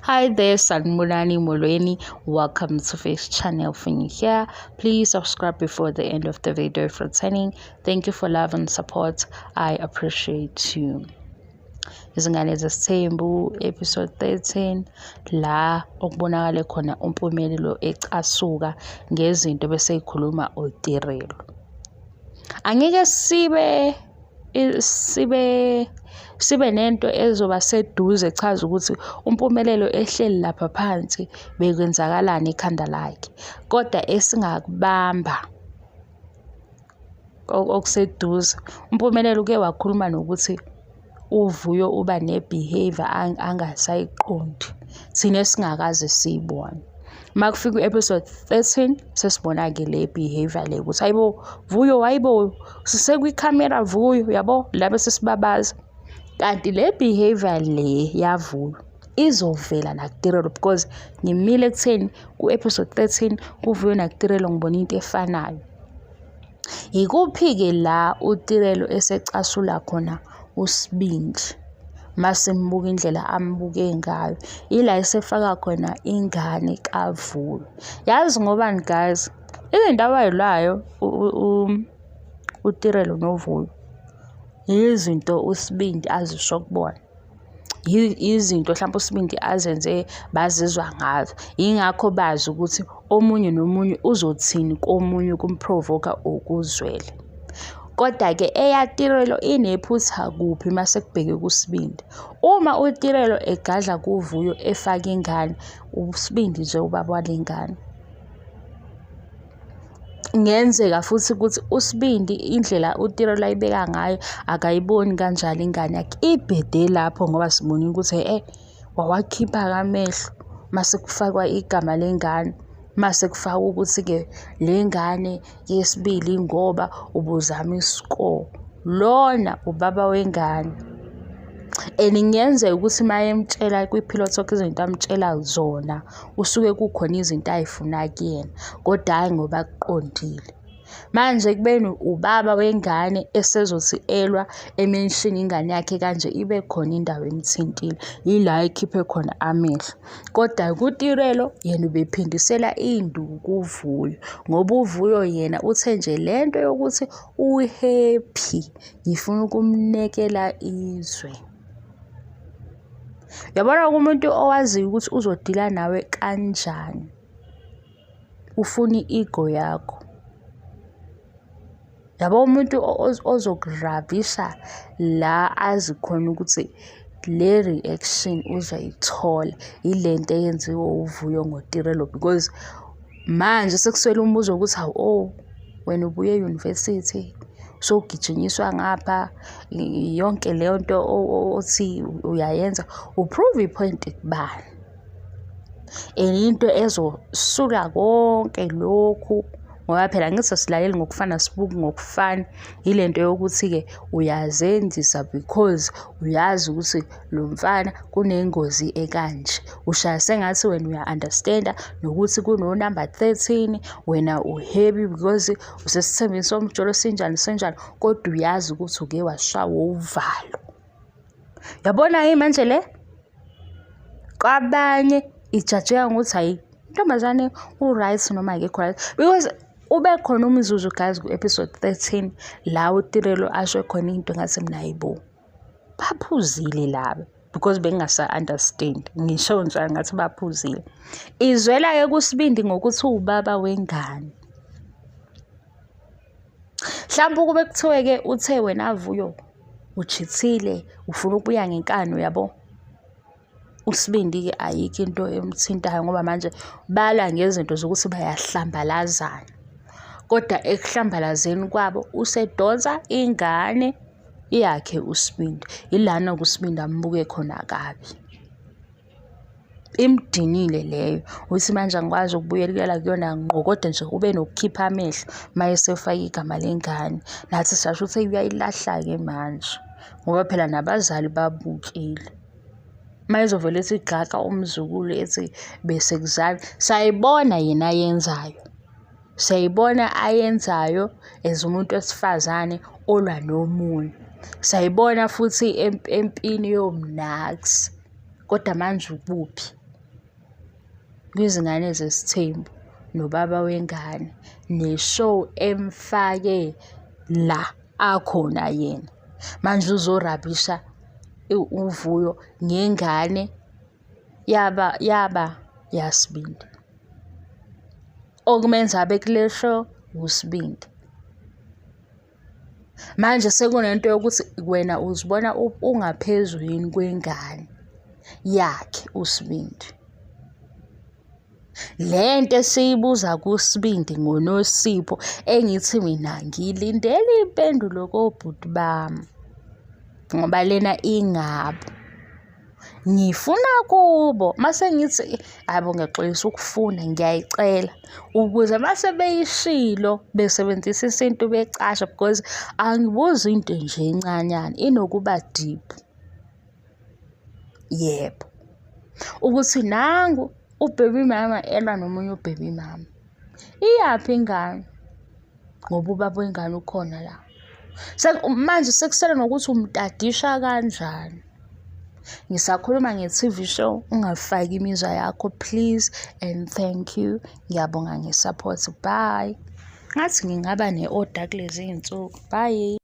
Hi there, Sanbonani Molweni. Welcome to Face Channel. When you're here, please subscribe before the end of the video. If returning, thank you for love and support. I appreciate you. Izingane zesithembu episode 13 la okubonakala khona umpumelelo ecasuka ngezinto bese ikhuluma uTirelo. Angeke sibe nento ezoba seduze echaza ukuthi umpumelelo ehleli lapha phansi bekwenzakalani ekhanda lakhe, kodwa esingakubamba okuseduze. Umpumelelo uke wakhuluma nokuthi uVuyo uba nebehavior angasayiqondi thina esingakaze siyibone. Makufika episode 13 sesibona ke le behavior le ukuthi hayibo Vuyo, hayibo sisekwi-camera Vuyo, yabo la bese sibabaza. Kanti le behavior le yaVuyo izovela nakuTirelo because ngimile ekutheni ku-episode 13 kuVuyo nakuTirelo ngibona into efanayo. Yikuphi-ke la uTirelo esecasula khona uSibindi masimbuka indlela ambuke ngayo, ila esefaka khona ingane kaVuyo. Yazi ngobani guys, izinto abayilwayo uTirelo noVuyo izinto uSibindi azisho kubona, izinto mhlawumbe uSibindi azenze bazizwa ngazo, ingakho bazi ukuthi omunye nomunye uzothini komunye kumprovoka ukuzwela. Kodwa-ke eyaTirelo inephutha kuphi mase kubheke kuSibindi. Uma uTirelo egadla kuVuyo efaka ingane, uSibindi nje ubaba walengane. Ngenzeka futhi ukuthi uSibindi indlela uTirelo ayibeka ngayo akayiboni kanjalo ingane yakhe ibhede lapho, ngoba sibonile ukuthi wawakhipha kamehlo mase kufakwa igama lengane, mase kufaka ukuthi-ke le ngane yesibili ngoba ubuzama isikole, lona ubaba wengane. And ngenzeka ukuthi mayemtshela kwi-pillow talk izinto amtshela zona usuke kukhona izinto ayifuna kuyena, kodwa hayi ngoba kuqondile. Manje kubeni ubaba wengane esezothi elwa emention ingane yakhe kanje ibe khona indawo emthintile, yila ekhiphe khona amehlo. Kodwa kuTirelo yena ubephindisela induku kuVuyo, ngoba uVuyo yena uthe nje lento yokuthi uhappy ngifuna ukumnekela izwe. Yabona umuntu owaziyo ukuthi uzodila nawe kanjani, ufuna i-ego yakho. Yabo umuntu ozokuravisa la azi khona ukuthi le reaction uzoyithola ilento eyenziwe uVuyo ngoTirelo, because manje sekuswele umbuzo ukuthi wena ubuye e-university sogijinyiswa ngapha yonke leyo nto othi uyayenza, uprove ipoint kubani? Into ezosula konke lokhu, ngoba phela ngithi silaleli ngokufana sibuki ngokufana, yilento yokuthi-ke uyazenzisa because uyazi ukuthi lo mfana kunengozi ekanje. Ushaya sengathi wena uya-understanda nokuthi kuno number 13 wena uhappy because usesithembeni somjolo sinjani, kodwa uyazi ukuthi uke washawa uvalo. Yabona manje le kwabanye ijajeka ngokuthi hayi intombazane u-right noma akekho right, because ube khona umzuzu guys ku-episode 13 la uTirelo asho khona into ngathi mina hayibo baphuzile laba, because bengasa-understand, ngisho njalo ngathi baphuzile. Izwela-ke kuSibindi ngokuthi ubaba wengane. Mhlawumbe kube kuthiwe-ke uthe wena Vuyo uchithile ufuna ukubuya ngenkani, yabo uSibindi-ke ayikho into emthintayo ngoba manje bala ngezinto zokuthi bayahlambalazana, kodwa ekuhlambalazeni kwabo usedonsa ingane yakhe uSibindi. Ilana kuSibindi ambuke khona kabi, imdinile leyo uthi manje angikwazi ukubuyela kuyona ngqo, kodwa nje ube nokukhipha amehlo mayesefaka igama lengane. Nathi sasho ukuthi uyayilahla-ke manje, ngoba phela nabazali babukile. Mayezovela ethi gaga umzukulu ethi bese kuzala, sayibona yena ayenzayo, sayibona ayenzayo as umuntu wesifazane olwa nomunye, sayibona futhi empini yomnax, kodwa manje ukuphi? kwizingane zesithembu nobaba wengane, ne-show emfake la akhona yena. Manje uzorabhisha uvuyo ngengane yaba yaSibindi. Okumenza abe kule show uSibindi. Manje sekunento yokuthi wena uzibona ungaphezulu kwengane yakhe uSibindi. Lento esiyibuza kuSibindi ngoNosipho engithi mina ngilindele impendulo kobhuti bami ngoba lena ingabo. Ngifuna kubo mase ngithi yabo ngiyaxolisa ukufuna ngiyayicela ukuze mase beyishilo besebenzisa isintu becasha because angibuzi into nje encanyana inokuba deep. Yebo. Ukuthi nangu ubaby mama elwa nomunye ubaby mama. Iyaphi ingane? Ngoba ubaba wengane ukhona la. Manje sekusele nokuthi umtadisha kanjani. Ngisakhuluma nge-TV show, ungafaki imizwa yakho please and thank you. Ngiyabonga nge-support. Bye. Ngathi ngingaba ne-order kulezi iy'nsuku. Bye.